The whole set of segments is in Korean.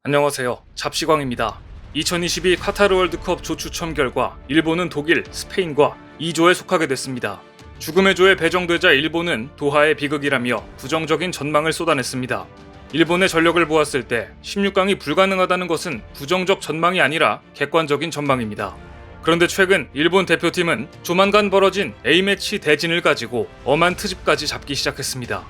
안녕하세요. 잡시광입니다. 2022 카타르 월드컵 조 추첨 결과 일본은 독일, 스페인과 2조에 속하게 됐습니다. 죽음의 조에 배정되자 일본은 도하의 비극이라며 부정적인 전망을 쏟아냈습니다. 일본의 전력을 보았을 때 16강이 불가능하다는 것은 부정적 전망이 아니라 객관적인 전망입니다. 그런데 최근 일본 대표팀은 조만간 벌어진 A매치 대진을 가지고 엄한 트집까지 잡기 시작했습니다.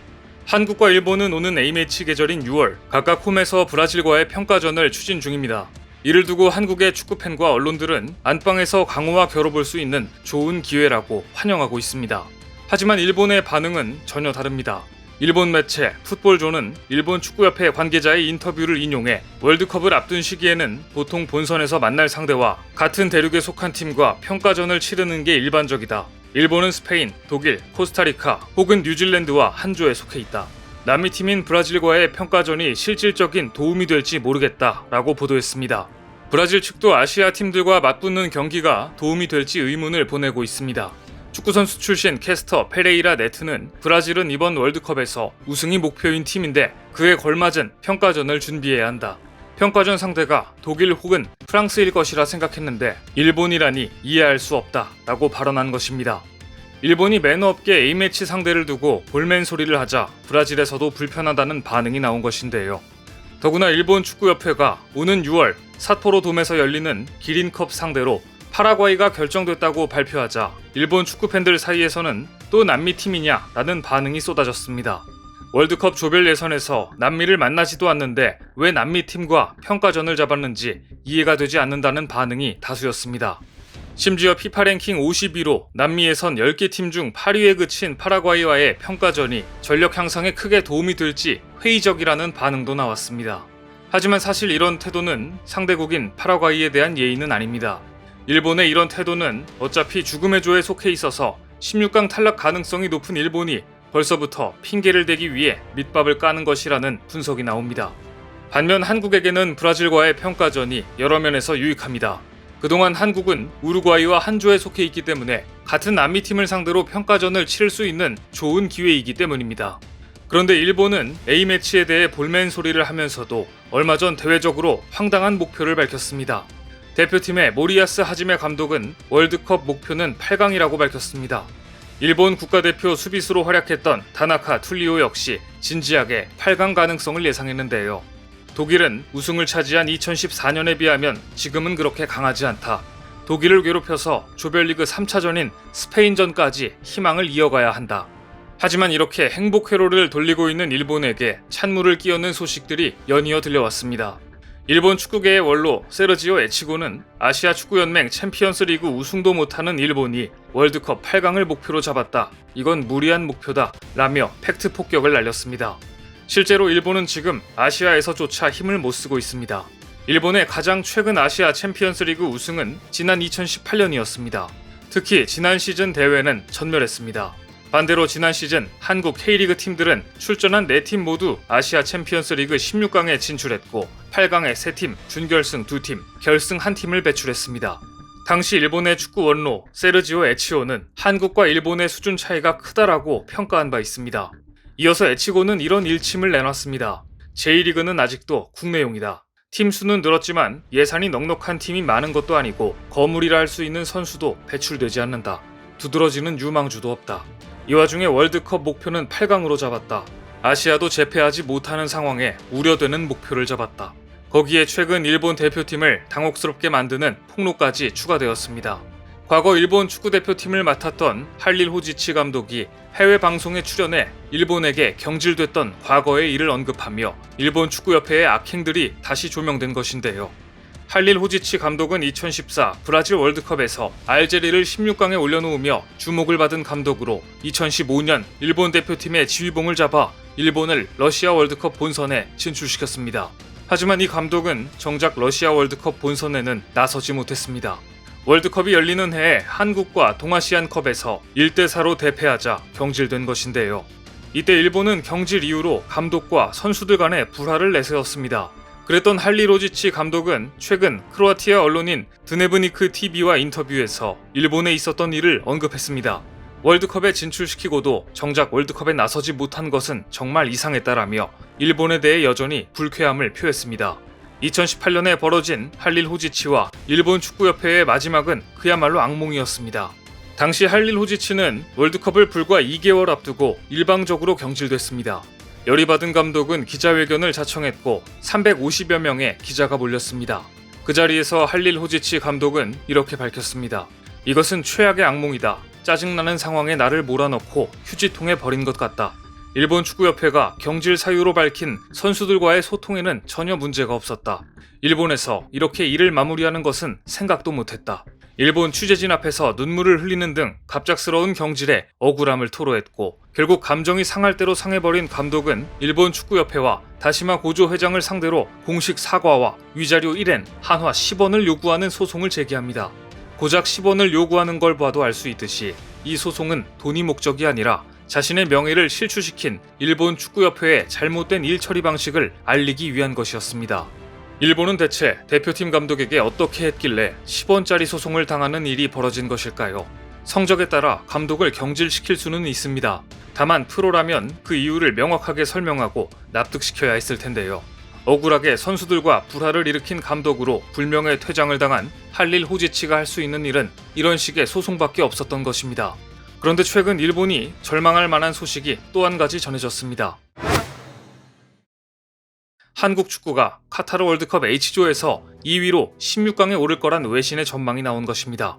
한국과 일본은 오는 A매치 계절인 6월 각각 홈에서 브라질과의 평가전을 추진 중입니다. 이를 두고 한국의 축구팬과 언론들은 안방에서 강호와 겨뤄볼 수 있는 좋은 기회라고 환영하고 있습니다. 하지만 일본의 반응은 전혀 다릅니다. 일본 매체 풋볼존은 일본 축구협회 관계자의 인터뷰를 인용해 월드컵을 앞둔 시기에는 보통 본선에서 만날 상대와 같은 대륙에 속한 팀과 평가전을 치르는 게 일반적이다. 일본은 스페인, 독일, 코스타리카 혹은 뉴질랜드와 한 조에 속해 있다. 남미 팀인 브라질과의 평가전이 실질적인 도움이 될지 모르겠다라고 보도했습니다. 브라질 측도 아시아 팀들과 맞붙는 경기가 도움이 될지 의문을 보내고 있습니다. 축구선수 출신 캐스터 페레이라 네트는 브라질은 이번 월드컵에서 우승이 목표인 팀인데 그에 걸맞은 평가전을 준비해야 한다. 평가전 상대가 독일 혹은 프랑스일 것이라 생각했는데 일본이라니 이해할 수 없다 라고 발언한 것입니다. 일본이 매너 없게 A매치 상대를 두고 볼멘 소리를 하자 브라질에서도 불편하다는 반응이 나온 것인데요. 더구나 일본 축구협회가 오는 6월 삿포로 돔에서 열리는 기린컵 상대로 파라과이가 결정됐다고 발표하자 일본 축구팬들 사이에서는 또 남미 팀이냐 라는 반응이 쏟아졌습니다. 월드컵 조별 예선에서 남미를 만나지도 않는데 왜 남미 팀과 평가전을 잡았는지 이해가 되지 않는다는 반응이 다수였습니다. 심지어 피파 랭킹 52로 남미 예선 10개 팀 중 8위에 그친 파라과이와의 평가전이 전력 향상에 크게 도움이 될지 회의적이라는 반응도 나왔습니다. 하지만 사실 이런 태도는 상대국인 파라과이에 대한 예의는 아닙니다. 일본의 이런 태도는 어차피 죽음의 조에 속해 있어서 16강 탈락 가능성이 높은 일본이 벌써부터 핑계를 대기 위해 밑밥을 까는 것이라는 분석이 나옵니다. 반면 한국에게는 브라질과의 평가전이 여러 면에서 유익합니다. 그동안 한국은 우루과이와 한 조에 속해 있기 때문에 같은 남미 팀을 상대로 평가전을 치를 수 있는 좋은 기회이기 때문입니다. 그런데 일본은 A매치에 대해 볼멘 소리를 하면서도 얼마 전 대외적으로 황당한 목표를 밝혔습니다. 대표팀의 모리야스 하지메 감독은 월드컵 목표는 8강이라고 밝혔습니다. 일본 국가대표 수비수로 활약했던 다나카 툴리오 역시 진지하게 8강 가능성을 예상했는데요. 독일은 우승을 차지한 2014년에 비하면 지금은 그렇게 강하지 않다. 독일을 괴롭혀서 조별리그 3차전인 스페인전까지 희망을 이어가야 한다. 하지만 이렇게 행복 회로를 돌리고 있는 일본에게 찬물을 끼얹는 소식들이 연이어 들려왔습니다. 일본 축구계의 원로 세르지오 에치고는 아시아 축구연맹 챔피언스 리그 우승도 못하는 일본이 월드컵 8강을 목표로 잡았다. 이건 무리한 목표다. 라며 팩트 폭격을 날렸습니다. 실제로 일본은 지금 아시아에서조차 힘을 못 쓰고 있습니다. 일본의 가장 최근 아시아 챔피언스 리그 우승은 지난 2018년이었습니다. 특히 지난 시즌 대회는 전멸했습니다. 반대로 지난 시즌 한국 K리그 팀들은 출전한 4팀 모두 아시아 챔피언스 리그 16강에 진출했고 8강에 3팀, 준결승 2팀, 결승 1팀을 배출했습니다. 당시 일본의 축구 원로 세르지오 에치오는 한국과 일본의 수준 차이가 크다라고 평가한 바 있습니다. 이어서 에치고는 이런 일침을 내놨습니다. J리그는 아직도 국내용이다. 팀 수는 늘었지만 예산이 넉넉한 팀이 많은 것도 아니고 거물이라 할 수 있는 선수도 배출되지 않는다. 두드러지는 유망주도 없다. 이 와중에 월드컵 목표는 8강으로 잡았다. 아시아도 제패하지 못하는 상황에 우려되는 목표를 잡았다. 거기에 최근 일본 대표팀을 당혹스럽게 만드는 폭로까지 추가되었습니다. 과거 일본 축구대표팀을 맡았던 할릴 호지치 감독이 해외 방송에 출연해 일본에게 경질됐던 과거의 일을 언급하며 일본 축구협회의 악행들이 다시 조명된 것인데요. 할릴 호지치 감독은 2014 브라질 월드컵에서 알제리를 16강에 올려놓으며 주목을 받은 감독으로 2015년 일본 대표팀의 지휘봉을 잡아 일본을 러시아 월드컵 본선에 진출시켰습니다. 하지만 이 감독은 정작 러시아 월드컵 본선에는 나서지 못했습니다. 월드컵이 열리는 해에 한국과 동아시안컵에서 1대4로 대패하자 경질된 것인데요. 이때 일본은 경질 이후로 감독과 선수들 간에 불화를 내세웠습니다. 그랬던 할리로지치 감독은 최근 크로아티아 언론인 드네브니크 TV와 인터뷰에서 일본에 있었던 일을 언급했습니다. 월드컵에 진출시키고도 정작 월드컵에 나서지 못한 것은 정말 이상했다라며 일본에 대해 여전히 불쾌함을 표했습니다. 2018년에 벌어진 할릴 호지치와 일본 축구협회의 마지막은 그야말로 악몽이었습니다. 당시 할릴 호지치는 월드컵을 불과 2개월 앞두고 일방적으로 경질됐습니다. 열이 받은 감독은 기자회견을 자청했고 350여 명의 기자가 몰렸습니다. 그 자리에서 할릴 호지치 감독은 이렇게 밝혔습니다. 이것은 최악의 악몽이다. 짜증나는 상황에 나를 몰아넣고 휴지통에 버린 것 같다. 일본 축구협회가 경질 사유로 밝힌 선수들과의 소통에는 전혀 문제가 없었다. 일본에서 이렇게 일을 마무리하는 것은 생각도 못했다. 일본 취재진 앞에서 눈물을 흘리는 등 갑작스러운 경질에 억울함을 토로했고 결국 감정이 상할 대로 상해버린 감독은 일본 축구협회와 다시마 고조 회장을 상대로 공식 사과와 위자료 1엔 한화 10원을 요구하는 소송을 제기합니다. 고작 10원을 요구하는 걸 봐도 알 수 있듯이 이 소송은 돈이 목적이 아니라 자신의 명예를 실추시킨 일본 축구협회의 잘못된 일 처리 방식을 알리기 위한 것이었습니다. 일본은 대체 대표팀 감독에게 어떻게 했길래 10원짜리 소송을 당하는 일이 벌어진 것일까요? 성적에 따라 감독을 경질시킬 수는 있습니다. 다만 프로라면 그 이유를 명확하게 설명하고 납득시켜야 했을 텐데요. 억울하게 선수들과 불화를 일으킨 감독으로 불명예 퇴장을 당한 할릴 호지치가 할 수 있는 일은 이런 식의 소송밖에 없었던 것입니다. 그런데 최근 일본이 절망할 만한 소식이 또 한 가지 전해졌습니다. 한국 축구가 카타르 월드컵 H조에서 2위로 16강에 오를 거란 외신의 전망이 나온 것입니다.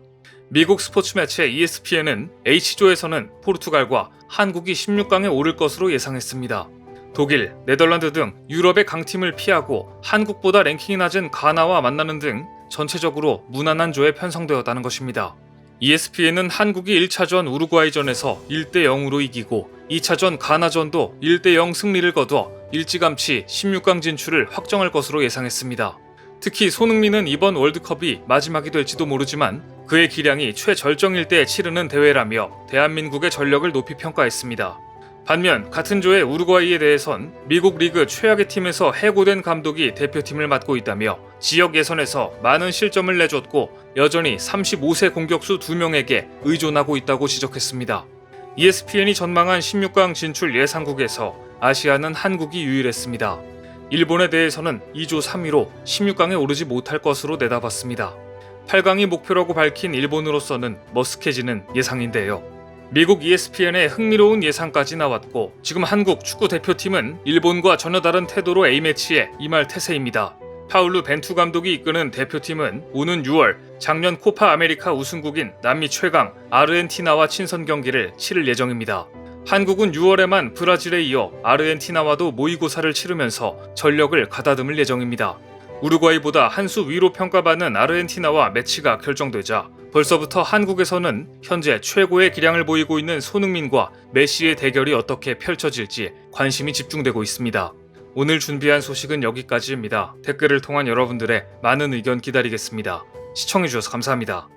미국 스포츠 매체 ESPN은 H조에서는 포르투갈과 한국이 16강에 오를 것으로 예상했습니다. 독일, 네덜란드 등 유럽의 강팀을 피하고 한국보다 랭킹이 낮은 가나와 만나는 등 전체적으로 무난한 조에 편성되었다는 것입니다. ESPN은 한국이 1차전 우루과이전에서 1대0으로 이기고 2차전 가나전도 1대0 승리를 거둬 일찌감치 16강 진출을 확정할 것으로 예상했습니다. 특히 손흥민은 이번 월드컵이 마지막이 될지도 모르지만 그의 기량이 최절정일 때 치르는 대회라며 대한민국의 전력을 높이 평가했습니다. 반면 같은 조의 우루과이에 대해선 미국 리그 최악의 팀에서 해고된 감독이 대표팀을 맡고 있다며 지역 예선에서 많은 실점을 내줬고 여전히 35세 공격수 2명에게 의존하고 있다고 지적했습니다. ESPN이 전망한 16강 진출 예상국에서 아시아는 한국이 유일했습니다. 일본에 대해서는 2조 3위로 16강에 오르지 못할 것으로 내다봤습니다. 8강이 목표라고 밝힌 일본으로서는 머쓱해지는 예상인데요. 미국 ESPN의 흥미로운 예상까지 나왔고 지금 한국 축구 대표팀은 일본과 전혀 다른 태도로 A매치에 임할 태세입니다. 파울루 벤투 감독이 이끄는 대표팀은 오는 6월 작년 코파 아메리카 우승국인 남미 최강 아르헨티나와 친선 경기를 치를 예정입니다. 한국은 6월에만 브라질에 이어 아르헨티나와도 모의고사를 치르면서 전력을 가다듬을 예정입니다. 우루과이보다 한 수 위로 평가받는 아르헨티나와 매치가 결정되자 벌써부터 한국에서는 현재 최고의 기량을 보이고 있는 손흥민과 메시의 대결이 어떻게 펼쳐질지 관심이 집중되고 있습니다. 오늘 준비한 소식은 여기까지입니다. 댓글을 통한 여러분들의 많은 의견 기다리겠습니다. 시청해주셔서 감사합니다.